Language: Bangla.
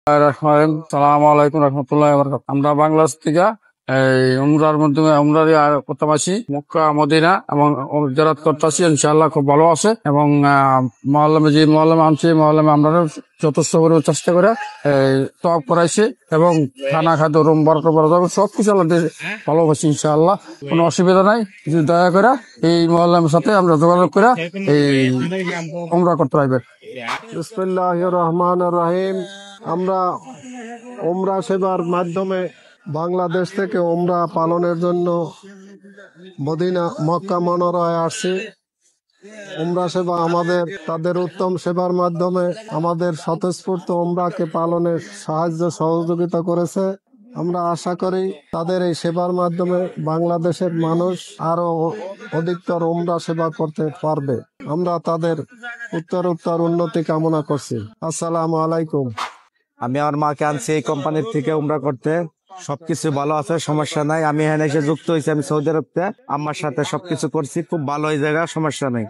সালামু আলাইকুম রহমতুল্লাহ বারাকাতুহু। আমরা বাংলাদেশ থেকে এই উমরার মাধ্যমে উমরারই করতে পারছি মক্কা মদিনা এবং জিয়ারত করতেছি। ইনশাআল্লাহ খুব ভালো আছে এবং মহল্লামে যে মহল্লামে আনছি মহল্লামে আমরা যথেষ্ট করে চেষ্টা করে তওয়াফ করাইছি এবং খানা খাদ্য রুম বরাদ্দ সবকিছু আল্লাহ ভালোবাসি। ইনশাআল্লাহ কোনো অসুবিধা নাই। যদি দয়া করে এই মহল্লামের সাথে আমরা যোগাযোগ করে এই উমরা করতে পারবেন। বিসমিল্লাহির রহমানির রহিম। আমরা উমরা সেবার মাধ্যমে বাংলাদেশ থেকে উমরা পালনের জন্য মদিনা মক্কা মনোরায় আসছি। উমরা সেবা আমাদের তাদের উত্তম সেবার মাধ্যমে আমাদের স্বতঃস্ফূর্ত উমরাকে পালনে সাহায্য সহযোগিতা করেছে। আমরা আশা করি তাদের এই সেবার মাধ্যমে বাংলাদেশের মানুষ আরো অধিকতর উমরা সেবা করতে পারবে। আমরা তাদের উত্তর উন্নতি কামনা করছি। আসসালামু আলাইকুম। আমি আমার মাকে আনছি এই কোম্পানির থেকে উমরা করতে। সবকিছু ভালো আছে, সমস্যা নাই। আমি এখানে এসে যুক্ত হয়েছি, আমি সৌদি আরবতে আমার সাথে সবকিছু করছি, খুব ভালো এই জায়গা, সমস্যা নেই।